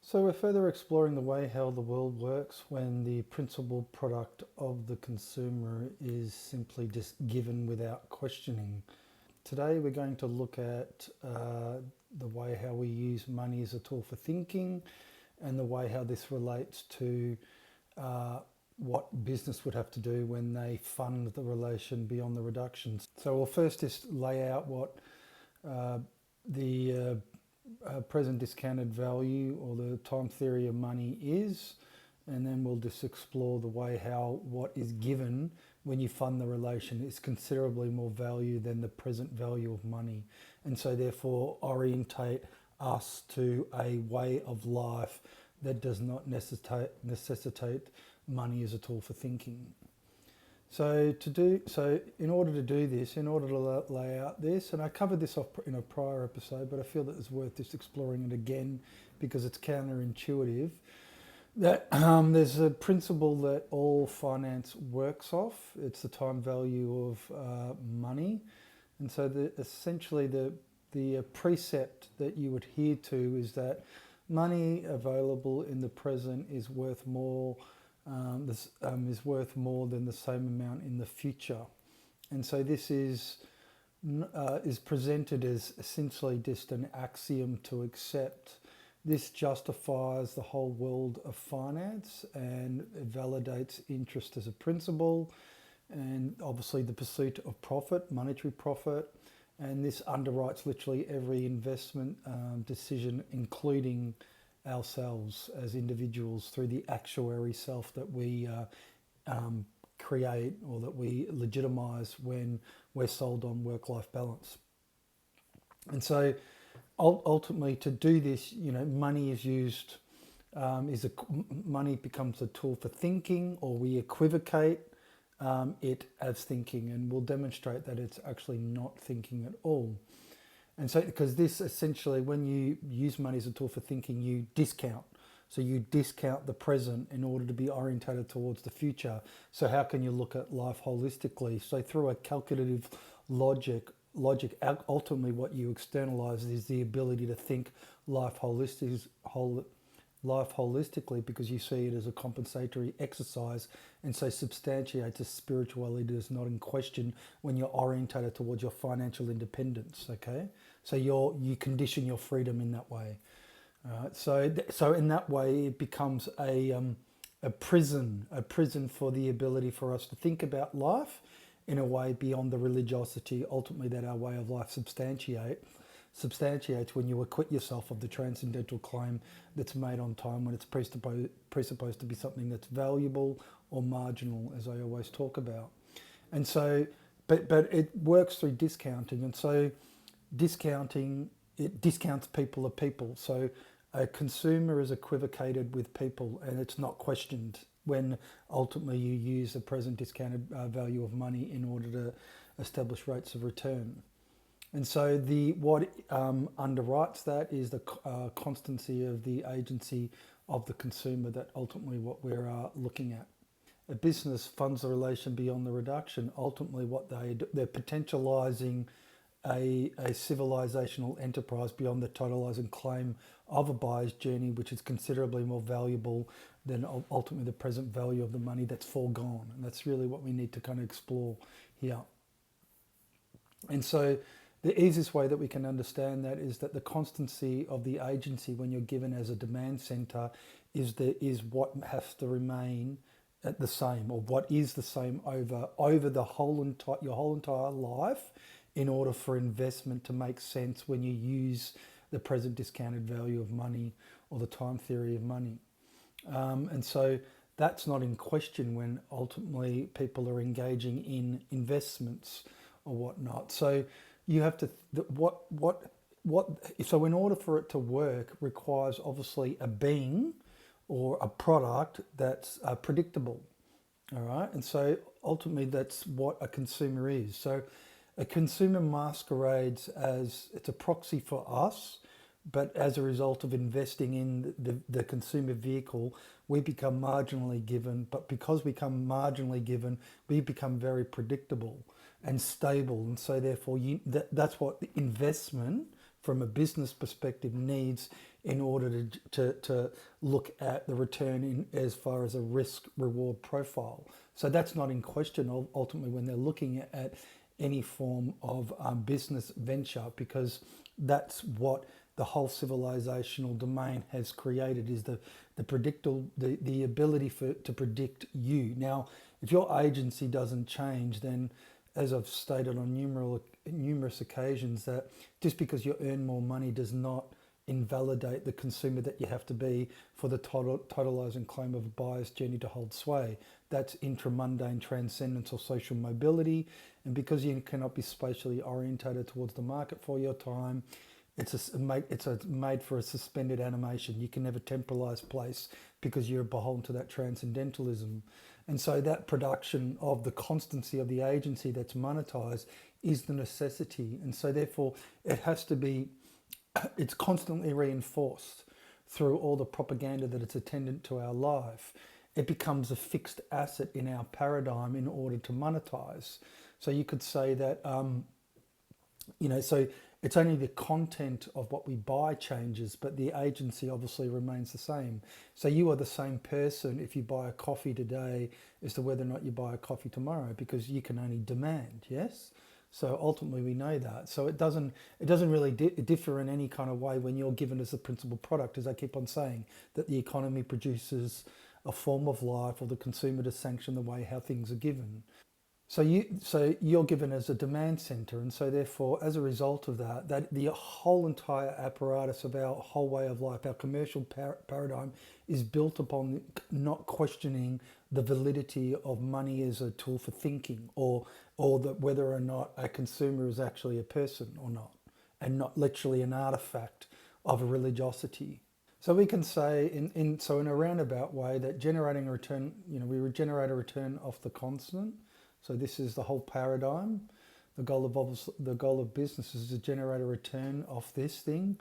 So we're further exploring the way how the world works when the principal product of the consumer is simply just given without questioning. Today we're going to look at the way how we use money as a tool for thinking and the way how this relates to what business would have to do when they fund the relation beyond the reductions. So we'll first just lay out what the present discounted value or the time theory of money is, and then we'll just explore the way how what is given when you fund the relation is considerably more value than the present value of money, and so therefore orientate us to a way of life that does not necessitate money as a tool for thinking. So in order to do this, in order to lay out this, and I covered this off in a prior episode, but I feel that it's worth just exploring it again because it's counterintuitive. That there's a principle that all finance works off. It's the time value of money, and so essentially the precept that you adhere to is that money available in the present is worth more. Is worth more than the same amount in the future, and so this is presented as essentially just an axiom to accept. This justifies the whole world of finance and it validates interest as a principle, and obviously the pursuit of profit, monetary profit, and this underwrites literally every investment decision, including ourselves as individuals through the actuary self that we create or that we legitimize when we're sold on work-life balance. And so ultimately to do this, money is used, money becomes a tool for thinking, or we equivocate it as thinking, and we'll demonstrate that it's actually not thinking at all. And so, because this essentially, when you use money as a tool for thinking, you discount. So you discount the present in order to be orientated towards the future. So how can you look at life holistically? So through a calculative logic, ultimately what you externalize is the ability to think life holistically, because you see it as a compensatory exercise, and so substantiates a spirituality that is not in question when you're orientated towards your financial independence. Okay, so you condition your freedom in that way. So in that way it becomes a prison for the ability for us to think about life in a way beyond the religiosity ultimately that our way of life substantiates when you acquit yourself of the transcendental claim that's made on time, when it's presupposed to be something that's valuable or marginal, as I always talk about. And so, but it works through discounting, and so discounting, it discounts people of people. So a consumer is equivocated with people, and it's not questioned when ultimately you use the present discounted value of money in order to establish rates of return. And so what underwrites that is the constancy of the agency of the consumer, that ultimately what we're looking at. A business funds the relation beyond the reduction. Ultimately what they're potentializing a civilizational enterprise beyond the totalizing claim of a buyer's journey, which is considerably more valuable than ultimately the present value of the money that's foregone. And that's really what we need to kind of explore here. And so the easiest way that we can understand that is that the constancy of the agency when you're given as a demand center is what has to remain at the same, or what is the same over your whole entire life, in order for investment to make sense when you use the present discounted value of money or the time theory of money. And so that's not in question when ultimately people are engaging in investments or whatnot. So you have to so in order for it to work requires obviously a being or a product that's predictable. All right, and so ultimately that's what a consumer is. So a consumer masquerades as, it's a proxy for us, but as a result of investing in the consumer vehicle, we become marginally given. But because we become marginally given, we become very predictable and stable. And so therefore that's what the investment from a business perspective needs in order to look at the return in as far as a risk reward profile. So that's not in question ultimately when they're looking at any form of business venture, because that's what the whole civilizational domain has created, is the ability to predict you. Now, if your agency doesn't change, then as I've stated on numerous occasions, that just because you earn more money does not invalidate the consumer that you have to be for the totalizing claim of a buyer's journey to hold sway. That's intramundane transcendence or social mobility. And because you cannot be spatially orientated towards the market for your time, it's made for a suspended animation. You can never temporalize place because you're beholden to that transcendentalism. And so that production of the constancy of the agency that's monetized is the necessity. And so therefore it has to be, it's constantly reinforced through all the propaganda that it's attendant to our life. It becomes a fixed asset in our paradigm in order to monetize. So you could say that, so it's only the content of what we buy changes, but the agency obviously remains the same. So you are the same person if you buy a coffee today as to whether or not you buy a coffee tomorrow, because you can only demand, yes? So ultimately we know that. So it doesn't really differ in any kind of way when you're given as the principal product, as I keep on saying, that the economy produces a form of life or the consumer to sanction the way how things are given. So you're given as a demand center, and so therefore, as a result of that the whole entire apparatus of our whole way of life, our commercial paradigm, is built upon not questioning the validity of money as a tool for thinking, or that whether or not a consumer is actually a person or not, and not literally an artifact of a religiosity. So we can say in a roundabout way that generating a return, we generate a return off the constant. So this is the whole paradigm. The goal of business is to generate a return off this thing,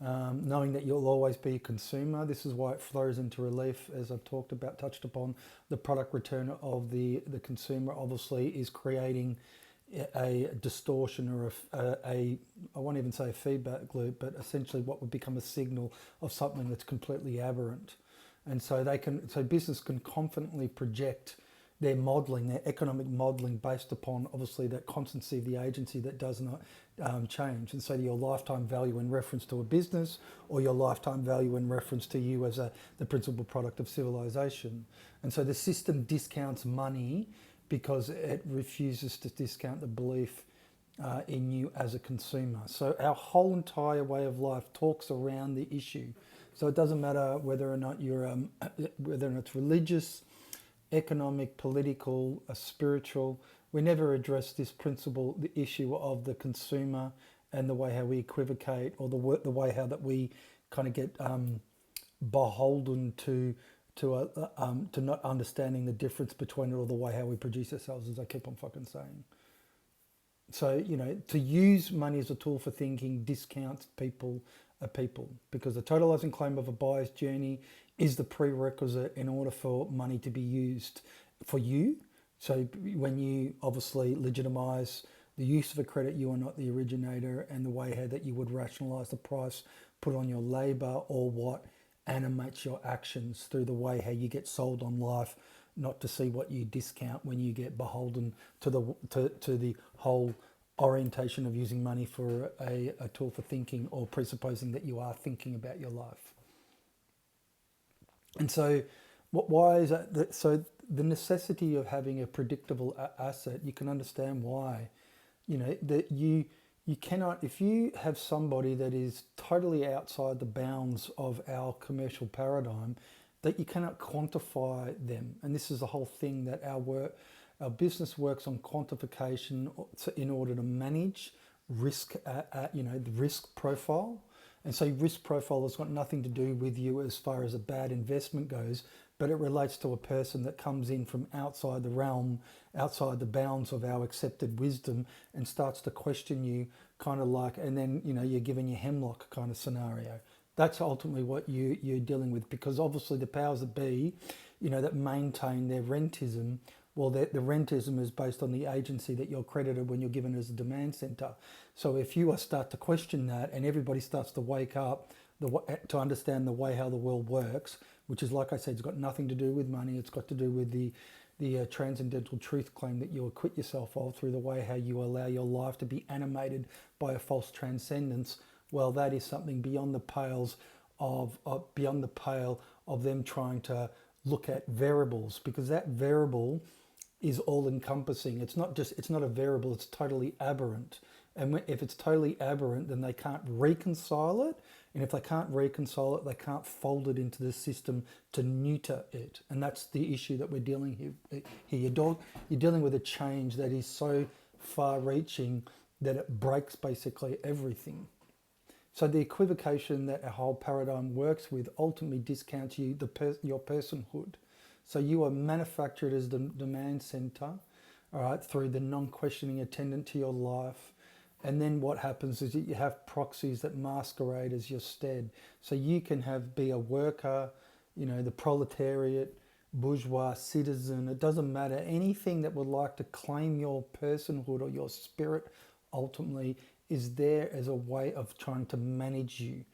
knowing that you'll always be a consumer. This is why it flows into relief, as I've touched upon. The product return of the consumer obviously is creating a distortion or I won't even say a feedback loop, but essentially what would become a signal of something that's completely aberrant. And so business can confidently project their modelling, their economic modelling, based upon obviously that constancy of the agency that does not change. And so your lifetime value in reference to a business, or your lifetime value in reference to you as the principal product of civilization. And so the system discounts money because it refuses to discount the belief in you as a consumer. So our whole entire way of life talks around the issue. So it doesn't matter whether or not you're whether or not it's religious, economic, political, spiritual. We never address this principle, the issue of the consumer and the way how we equivocate, or the way how that we kind of get beholden to not understanding the difference between it, or the way how we produce ourselves, as I keep on fucking saying. So, to use money as a tool for thinking discounts people, because the totalizing claim of a buyer's journey is the prerequisite in order for money to be used for you. So when you obviously legitimize the use of a credit, you are not the originator, and the way how that you would rationalize the price put on your labor, or what animates your actions through the way how you get sold on life, not to see what you discount when you get beholden to the whole orientation of using money for a tool for thinking, or presupposing that you are thinking about your life. And so why is that? So the necessity of having a predictable asset, you can understand why, that you cannot, if you have somebody that is totally outside the bounds of our commercial paradigm, that you cannot quantify them. And this is the whole thing, that our business works on quantification in order to manage risk, the risk profile. And so risk profile has got nothing to do with you as far as a bad investment goes, but it relates to a person that comes in from outside the realm, outside the bounds of our accepted wisdom, and starts to question you, kind of like, and then, you're given your hemlock kind of scenario. That's ultimately what you're dealing with, because obviously the powers that be, that maintain their rentism, well, the rentism is based on the agency that you're credited when you're given as a demand center. So if you start to question that, and everybody starts to wake up, to understand the way how the world works, which is, like I said, it's got nothing to do with money. It's got to do with the transcendental truth claim that you acquit yourself of through the way how you allow your life to be animated by a false transcendence. Well, that is something beyond the pales beyond the pale of them trying to look at variables, because that variable is all encompassing. It's not a variable, it's totally aberrant. And if it's totally aberrant, then they can't reconcile it. And if they can't reconcile it, they can't fold it into the system to neuter it. And that's the issue that we're dealing here. You're dealing with a change that is so far-reaching that it breaks basically everything. So the equivocation that our whole paradigm works with ultimately discounts your personhood. So you are manufactured as the demand center, all right, through the non-questioning attendant to your life. And then what happens is that you have proxies that masquerade as your stead. So you can be a worker, the proletariat, bourgeois, citizen, it doesn't matter. Anything that would like to claim your personhood or your spirit ultimately is there as a way of trying to manage you.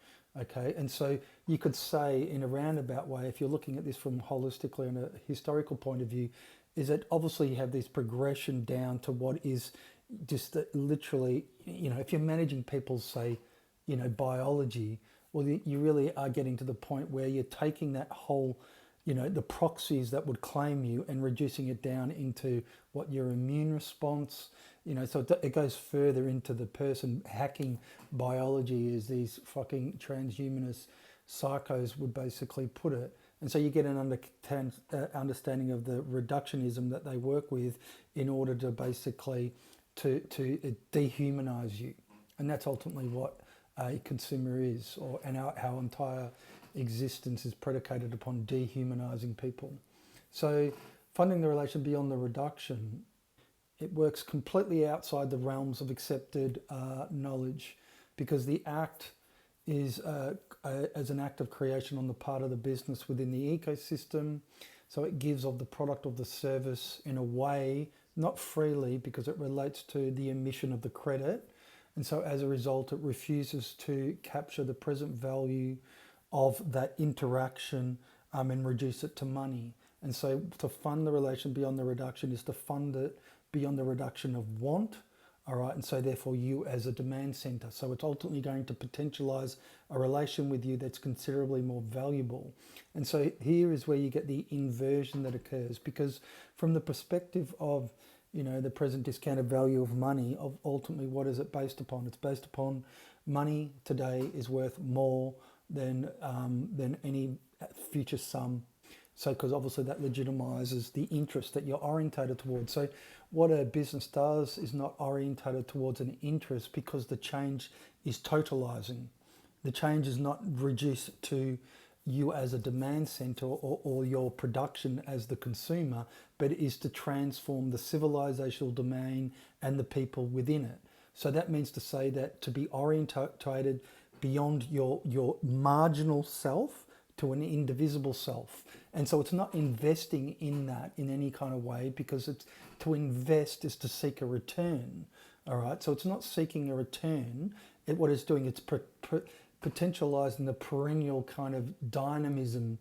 Okay, and so you could say in a roundabout way, if you're looking at this from holistically and a historical point of view, is that obviously you have this progression down to what is just literally, if you're managing people's, say, biology, well, you really are getting to the point where you're taking that whole, the proxies that would claim you and reducing it down into what your immune response, so it goes further into the person hacking biology, as these fucking transhumanist psychos would basically put it. And so you get an understanding of the reductionism that they work with in order to basically to dehumanize you. And that's ultimately what a consumer is, and our entire existence is predicated upon dehumanizing people. So funding the relation beyond the reduction, it works completely outside the realms of accepted knowledge, because the act is as an act of creation on the part of the business within the ecosystem. So it gives of the product of the service in a way, not freely, because it relates to the emission of the credit. And so as a result, it refuses to capture the present value of that interaction and reduce it to money. And so to fund the relation beyond the reduction is to fund it beyond the reduction of want. All right, and so therefore you as a demand center. So it's ultimately going to potentialize a relation with you that's considerably more valuable. And so here is where you get the inversion that occurs, because from the perspective of, the present discounted value of money, of ultimately what is it based upon? It's based upon money today is worth more than any future sum. So, because obviously that legitimizes the interest that you're orientated towards. So what a business does is not orientated towards an interest, because the change is totalizing. The change is not reduced to you as a demand center or your production as the consumer, but it is to transform the civilizational domain and the people within it. So that means to say that to be orientated beyond your marginal self to an indivisible self. And so it's not investing in that in any kind of way, because it's to invest is to seek a return. All right, so it's not seeking a return. What it's doing, it's potentializing the perennial kind of dynamism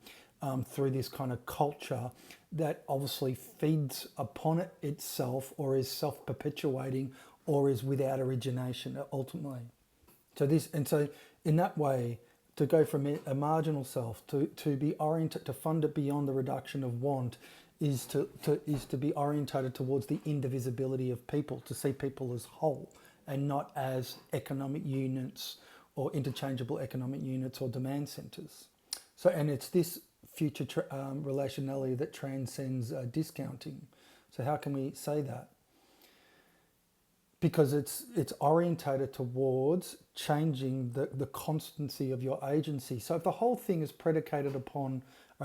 through this kind of culture that obviously feeds upon it itself, or is self-perpetuating, or is without origination ultimately. So in that way, to go from a marginal self to be oriented, to fund it beyond the reduction of want, is to be orientated towards the indivisibility of people, to see people as whole and not as economic units or interchangeable economic units or demand centers. So, and it's this future relationality that transcends discounting. So how can we say that? Because it's orientated towards changing the constancy of your agency. So if the whole thing is predicated upon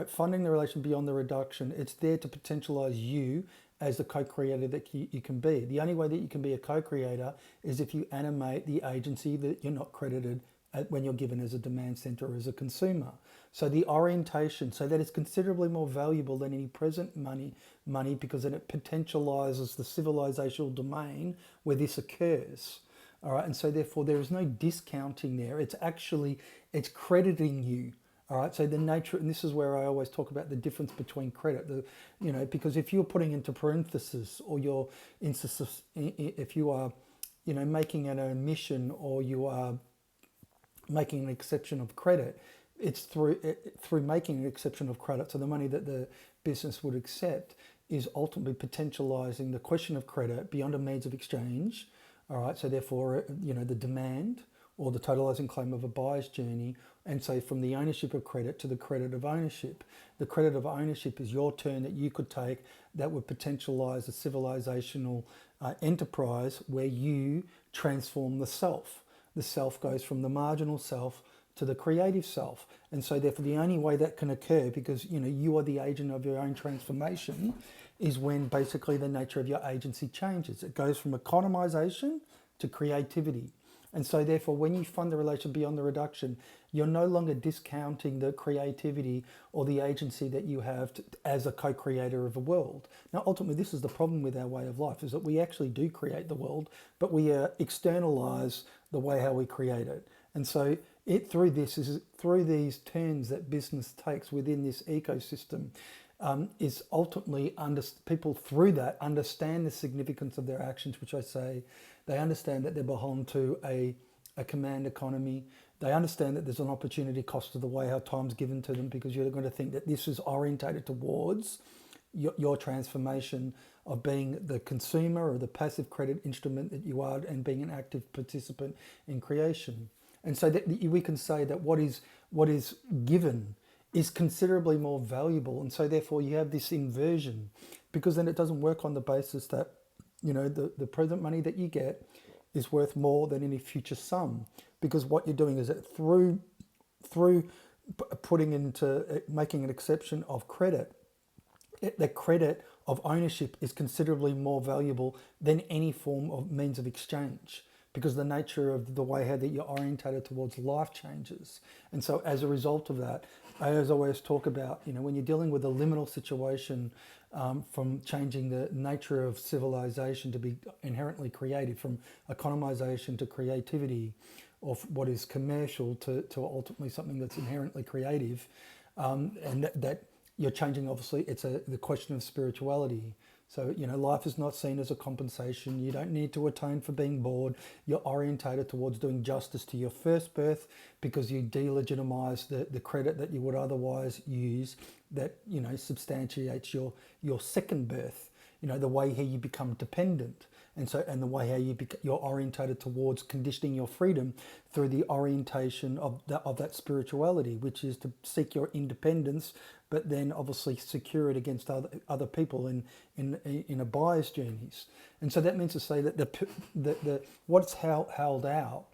funding the relation beyond the reduction, it's there to potentialize you as the co-creator that you can be. The only way that you can be a co-creator is if you animate the agency that you're not credited when you're given as a demand center or as a consumer. So the orientation, so that is considerably more valuable than any present money, because then it potentializes the civilizational domain where this occurs. All right, and so therefore there is no discounting there. It's actually it's crediting you. All right, so the nature, and this is where I always talk about the difference between credit. Because if you're putting into parenthesis, or you're if you are, making an omission, or you are making an exception of credit, it's through making an exception of credit. So the money that the business would accept is ultimately potentializing the question of credit beyond a means of exchange. All right, so therefore, the demand or the totalizing claim of a buyer's journey, and so from the ownership of credit to the credit of ownership. The credit of ownership is your turn that you could take that would potentialize a civilizational enterprise where you transform the self. The self goes from the marginal self to the creative self. And so therefore the only way that can occur, because you are the agent of your own transformation, is when basically the nature of your agency changes. It goes from economization to creativity. And so therefore when you fund the relation beyond the reduction, you're no longer discounting the creativity or the agency that you have as a co-creator of a world. Now ultimately this is the problem with our way of life, is that we actually do create the world, but we externalize the way how we create it. And so through these turns that business takes within this ecosystem, is ultimately people through that understand the significance of their actions, which I say they understand that they're beholden to a command economy. They understand that there's an opportunity cost of the way how time's given to them, because you're going to think that this is orientated towards your transformation of being the consumer or the passive credit instrument that you are, and being an active participant in creation. And so that we can say that what is given is considerably more valuable. And so therefore you have this inversion, because then it doesn't work on the basis that, the present money that you get is worth more than any future sum. Because what you're doing is that through putting into making an exception of credit, the credit of ownership is considerably more valuable than any form of means of exchange, because the nature of the way how that you're orientated towards life changes. And so as a result of that, I always talk about, when you're dealing with a liminal situation, from changing the nature of civilization to be inherently creative, from economization to creativity, or what is commercial to ultimately something that's inherently creative, and that you're changing, obviously, it's the question of spirituality. So, life is not seen as a compensation. You don't need to atone for being bored. You're orientated towards doing justice to your first birth, because you delegitimize the credit that you would otherwise use that, substantiates your second birth, the way how you become dependent. And the way how you're orientated towards conditioning your freedom through the orientation of that spirituality, which is to seek your independence, but then obviously secure it against other people in a buyer's journeys. And so that means to say that the what's held out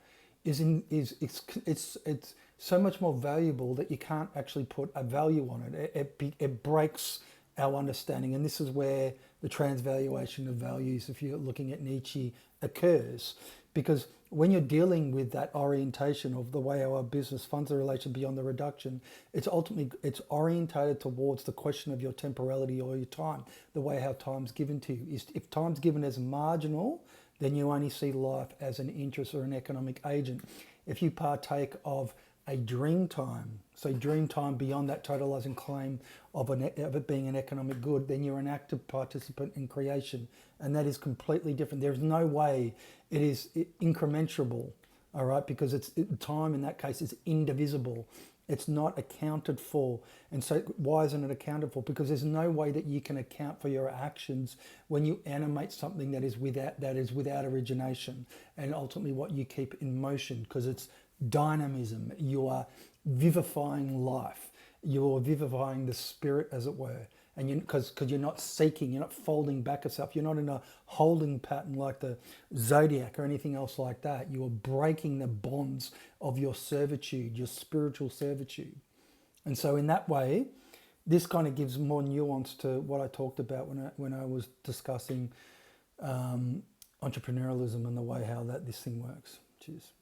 it's so much more valuable that you can't actually put a value on it. It breaks our understanding, and this is where the transvaluation of values, if you're looking at Nietzsche, occurs. Because when you're dealing with that orientation of the way our business funds the relation beyond the reduction, it's orientated towards the question of your temporality or your time, the way how time's given to you. If time's given as marginal, then you only see life as an interest or an economic agent. If you partake of a dream time, so dream time beyond that totalizing claim of it being an economic good, then you're an active participant in creation, and that is completely different. There's no way it is incommensurable, all right, because time in that case is indivisible. It's not accounted for. And so why isn't it accounted for? Because there's no way that you can account for your actions when you animate something that is without origination, and ultimately what you keep in motion, because it's dynamism. You are vivifying life. You're vivifying the spirit, as it were. And because you're not seeking, you're not folding back yourself. You're not in a holding pattern like the zodiac or anything else like that. You are breaking the bonds of your servitude, your spiritual servitude. And so in that way, this kind of gives more nuance to what I talked about when I was discussing entrepreneurialism and the way how this thing works. Cheers.